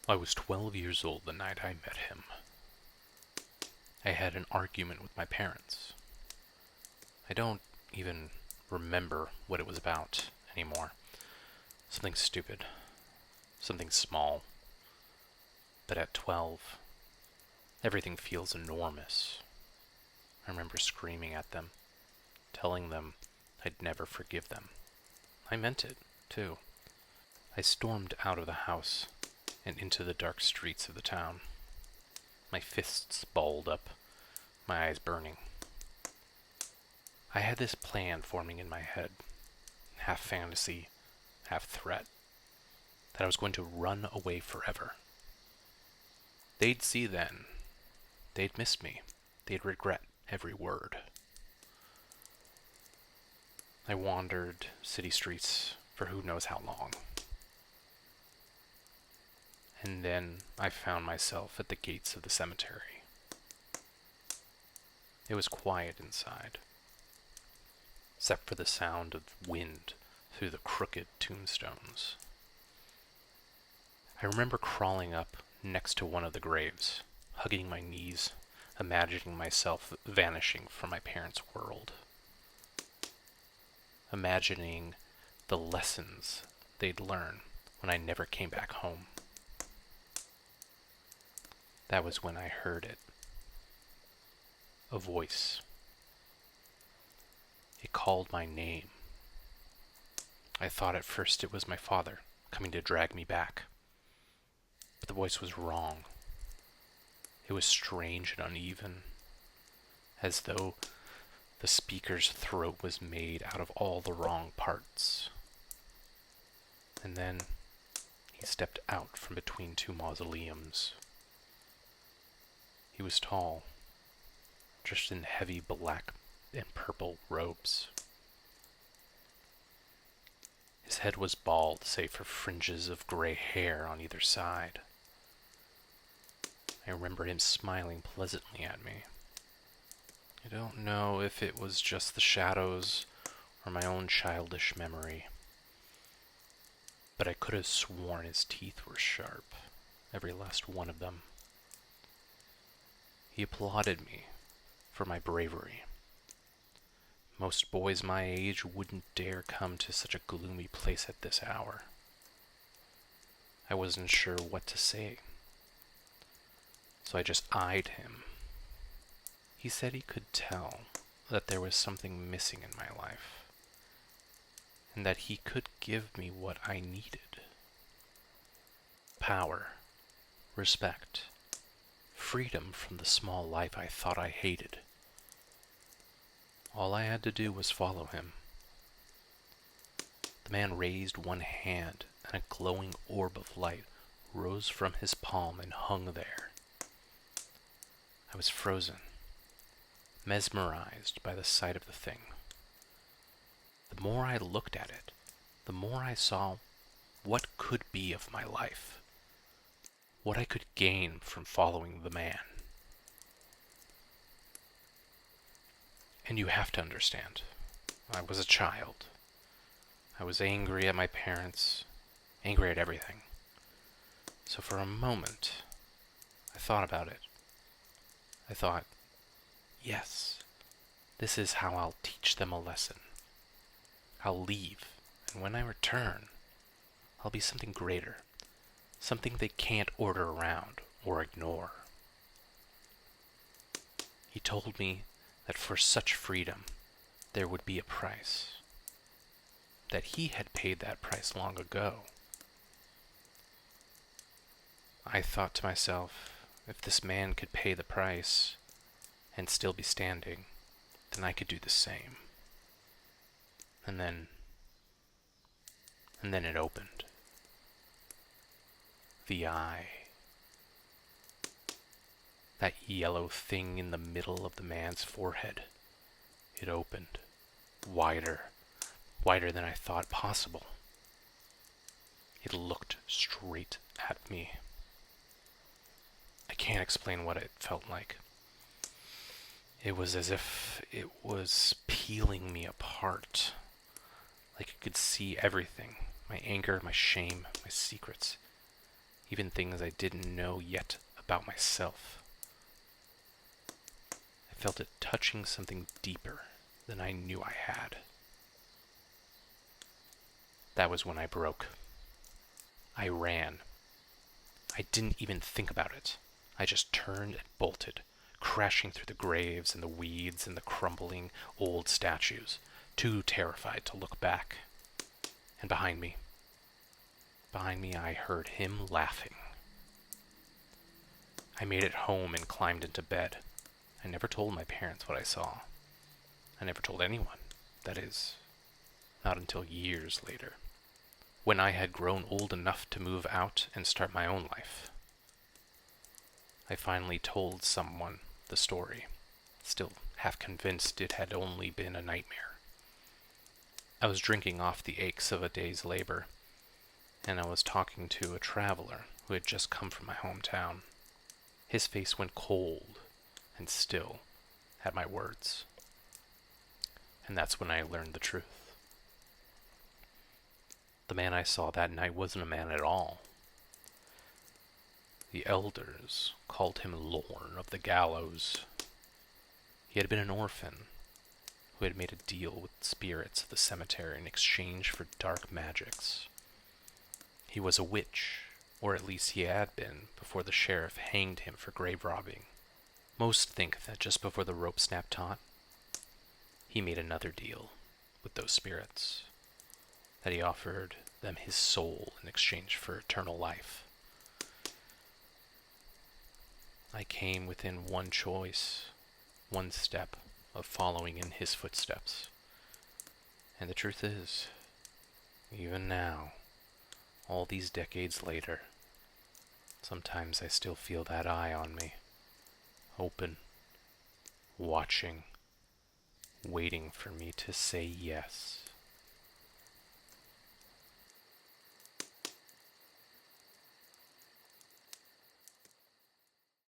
I was 12 years old the night I met him. I had an argument with my parents. I don't even remember what it was about anymore. Something stupid. Something small. But at 12, everything feels enormous. I remember screaming at them, telling them I'd never forgive them. I meant it, too. I stormed out of the house and into the dark streets of the town. My fists balled up, my eyes burning. I had this plan forming in my head, half fantasy, half threat, that I was going to run away forever. They'd see then. They'd miss me. They'd regret every word. I wandered city streets for who knows how long. And then I found myself at the gates of the cemetery. It was quiet inside, except for the sound of wind through the crooked tombstones. I remember crawling up next to one of the graves, hugging my knees, imagining myself vanishing from my parents' world. Imagining the lessons they'd learn when I never came back home. That was when I heard it. A voice. It called my name. I thought at first it was my father coming to drag me back. But the voice was wrong. It was strange and uneven, as though the speaker's throat was made out of all the wrong parts. And then he stepped out from between two mausoleums. He was tall, dressed in heavy black and purple robes. His head was bald, save for fringes of gray hair on either side. I remember him smiling pleasantly at me. I don't know if it was just the shadows or my own childish memory, but I could have sworn his teeth were sharp, every last one of them. He applauded me for my bravery. Most boys my age wouldn't dare come to such a gloomy place at this hour. I wasn't sure what to say, so I just eyed him. He said he could tell that there was something missing in my life, and that he could give me what I needed. Power, respect, freedom from the small life I thought I hated. All I had to do was follow him. The man raised one hand, and a glowing orb of light rose from his palm and hung there. I was frozen, mesmerized by the sight of the thing. The more I looked at it, the more I saw what could be of my life, what I could gain from following the man. And you have to understand, I was a child. I was angry at my parents, angry at everything. So for a moment, I thought about it. I thought, yes, this is how I'll teach them a lesson. I'll leave, and when I return, I'll be something greater, something they can't order around or ignore. He told me that for such freedom, there would be a price. That he had paid that price long ago. I thought to myself, if this man could pay the price and still be standing, then I could do the same. And then it opened. The eye. That yellow thing in the middle of the man's forehead. It opened. Wider. Wider than I thought possible. It looked straight at me. I can't explain what it felt like. It was as if it was peeling me apart. Like it could see everything. My anger, my shame, my secrets. even things I didn't know yet about myself. I felt it touching something deeper than I knew I had. That was when I broke. I ran. I didn't even think about it. I just turned and bolted, crashing through the graves and the weeds and the crumbling old statues, too terrified to look back. And behind me, I heard him laughing. I made it home and climbed into bed. I never told my parents what I saw. I never told anyone. That is, not until years later, when I had grown old enough to move out and start my own life. I finally told someone the story, still half convinced it had only been a nightmare. I was drinking off the aches of a day's labor, and I was talking to a traveler who had just come from my hometown. His face went cold and still had my words. And that's when I learned the truth. The man I saw that night wasn't a man at all. The elders called him Lorn of the Gallows. He had been an orphan who had made a deal with spirits of the cemetery in exchange for dark magics. He was a witch, or at least he had been before the sheriff hanged him for grave robbing. Most think that just before the rope snap taut, he made another deal with those spirits, that he offered them his soul in exchange for eternal life. I came within one choice, one step of following in his footsteps. And the truth is, even now, all these decades later, sometimes I still feel that eye on me, open, watching, waiting for me to say yes.